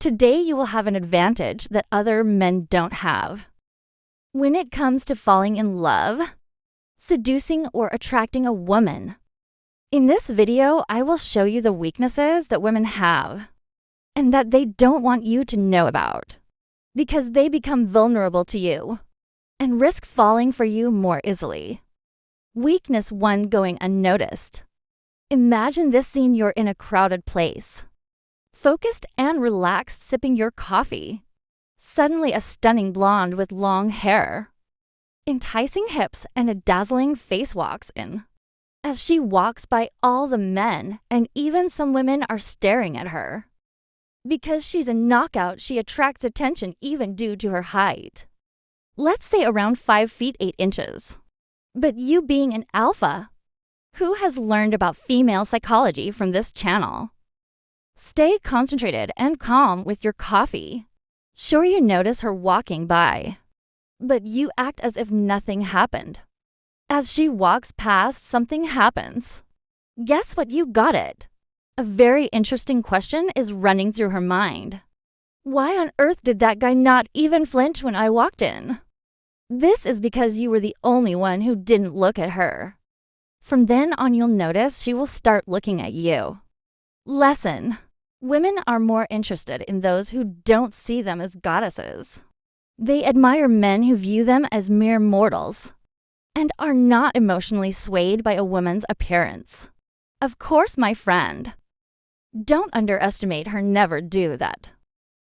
Today you will have an advantage that other men don't have. When it comes to falling in love, seducing or attracting a woman. In this video, I will show you the weaknesses that women have and that they don't want you to know about because they become vulnerable to you and risk falling for you more easily. Weakness 1, going unnoticed. Imagine this scene: you're in a crowded place, focused and relaxed, sipping your coffee. Suddenly, a stunning blonde with long hair, enticing hips, and a dazzling face walks in. As she walks by, all the men and even some women are staring at her. Because she's a knockout, she attracts attention even due to her height. Let's say around 5 feet 8 inches. But you being an alpha, who has learned about female psychology from this channel? Stay concentrated and calm with your coffee. Sure, you notice her walking by, but you act as if nothing happened. As she walks past, something happens. Guess what? You got it. A very interesting question is running through her mind. Why on earth did that guy not even flinch when I walked in? This is because you were the only one who didn't look at her. From then on, you'll notice she will start looking at you. Lesson: women are more interested in those who don't see them as goddesses. They admire men who view them as mere mortals and are not emotionally swayed by a woman's appearance. Of course, my friend, don't underestimate her. Never do that.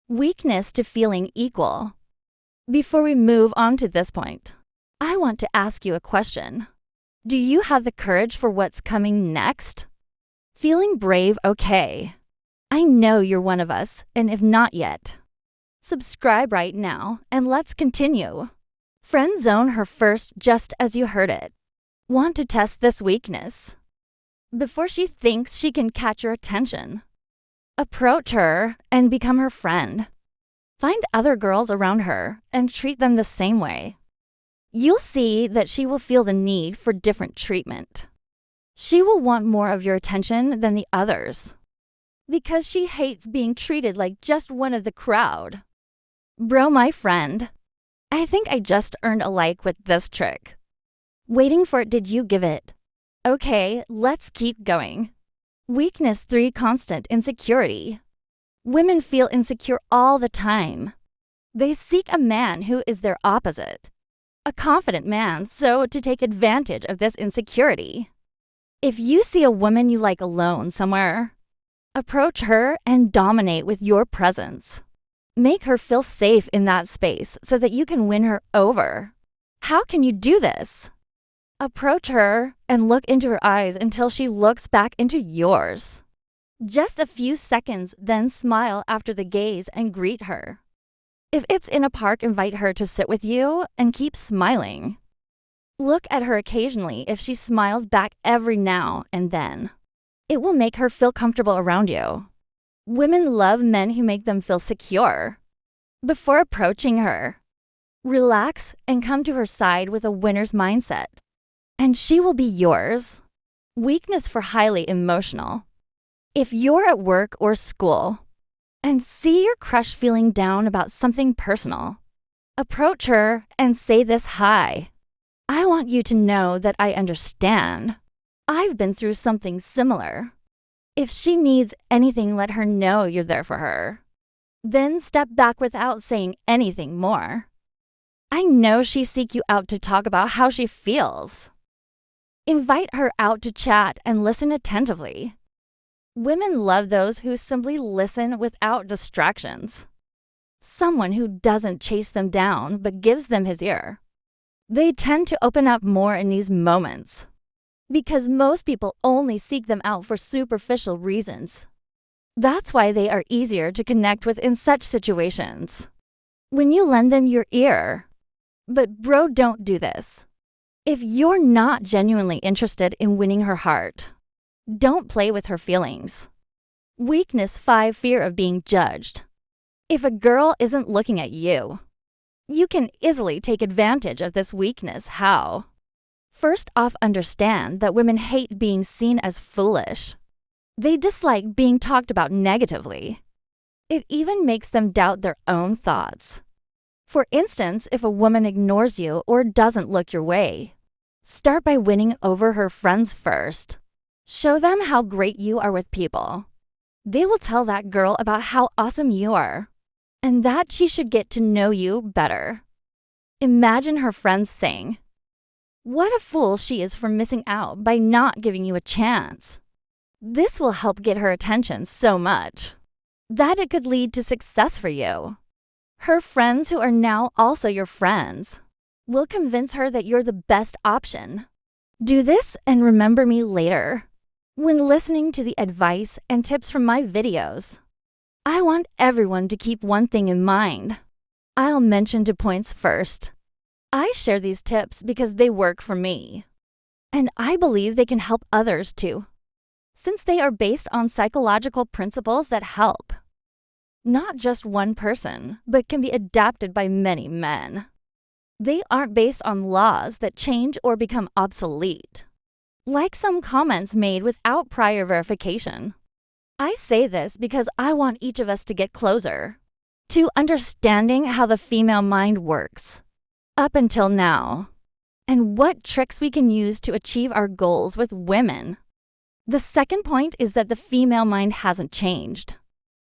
Weakness to feeling equal. Before we move on to this point, I want to ask you a question. Do you have the courage for what's coming next? Feeling brave? Okay. I know you're one of us, and if not yet, subscribe right now and let's continue. Friend zone her first, just as you heard it. Want to test this weakness before she thinks she can catch your attention. Approach her and become her friend. Find other girls around her and treat them the same way. You'll see that she will feel the need for different treatment. She will want more of your attention than the others because she hates being treated like just one of the crowd. Bro, my friend, I think I just earned a like with this trick. Waiting for it, did you give it? Okay, let's keep going. Weakness 3, constant insecurity. Women feel insecure all the time. They seek a man who is their opposite, a confident man, so to take advantage of this insecurity. If you see a woman you like alone somewhere, approach her and dominate with your presence. Make her feel safe in that space so that you can win her over. How can you do this? Approach her and look into her eyes until she looks back into yours. Just a few seconds, then smile after the gaze and greet her. If it's in a park, invite her to sit with you and keep smiling. Look at her occasionally. If she smiles back every now and then, it will make her feel comfortable around you. Women love men who make them feel secure. Before approaching her, relax and come to her side with a winner's mindset, and she will be yours. Weakness for highly emotional. If you're at work or school and see your crush feeling down about something personal, approach her and say this: hi, I want you to know that I understand. I've been through something similar. If she needs anything, let her know you're there for her. Then step back without saying anything more. I know she seeks you out to talk about how she feels. Invite her out to chat and listen attentively. Women love those who simply listen without distractions. Someone who doesn't chase them down but gives them his ear. They tend to open up more in these moments, because most people only seek them out for superficial reasons. That's why they are easier to connect with in such situations. When you lend them your ear. But bro, don't do this. If you're not genuinely interested in winning her heart, don't play with her feelings. Weakness 5, fear of being judged. If a girl isn't looking at you, you can easily take advantage of this weakness. How? First off, understand that women hate being seen as foolish. They dislike being talked about negatively. It even makes them doubt their own thoughts. For instance, if a woman ignores you or doesn't look your way, start by winning over her friends first. Show them how great you are with people. They will tell that girl about how awesome you are, and that she should get to know you better. Imagine her friends saying, "What a fool she is for missing out by not giving you a chance." This will help get her attention so much that it could lead to success for you. Her friends, who are now also your friends, will convince her that you're the best option. Do this and remember me later. When listening to the advice and tips from my videos, I want everyone to keep one thing in mind. I'll mention 2 points first. I share these tips because they work for me, and I believe they can help others too, since they are based on psychological principles that help not just one person, but can be adapted by many men. They aren't based on laws that change or become obsolete, like some comments made without prior verification. I say this because I want each of us to get closer to understanding how the female mind works up until now, and what tricks we can use to achieve our goals with women. The second point is that the female mind hasn't changed.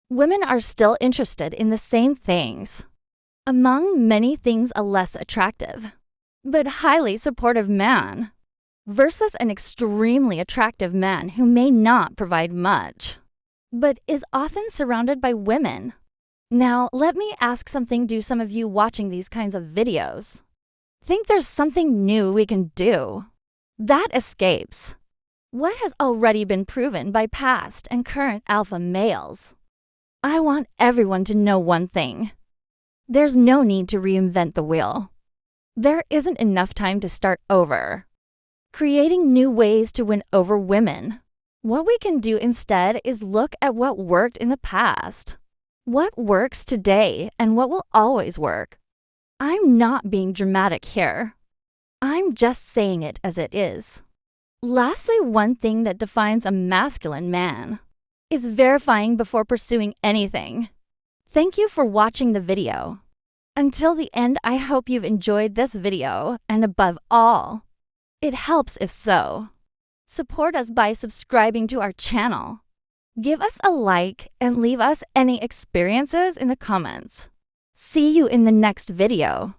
Women are still interested in the same things. Among many things, a less attractive, but highly supportive man versus an extremely attractive man who may not provide much, but is often surrounded by women. Now, let me ask something. Do some of you watching these kinds of videos think there's something new we can do that escapes what has already been proven by past and current alpha males? I want everyone to know one thing. There's no need to reinvent the wheel. There isn't enough time to start over, creating new ways to win over women. What we can do instead is look at what worked in the past, what works today, and what will always work. I'm not being dramatic here. I'm just saying it as it is. Lastly, one thing that defines a masculine man is verifying before pursuing anything. Thank you for watching the video. Until the end, I hope you've enjoyed this video, and above all, it helps if so. Support us by subscribing to our channel. Give us a like and leave us any experiences in the comments. See you in the next video.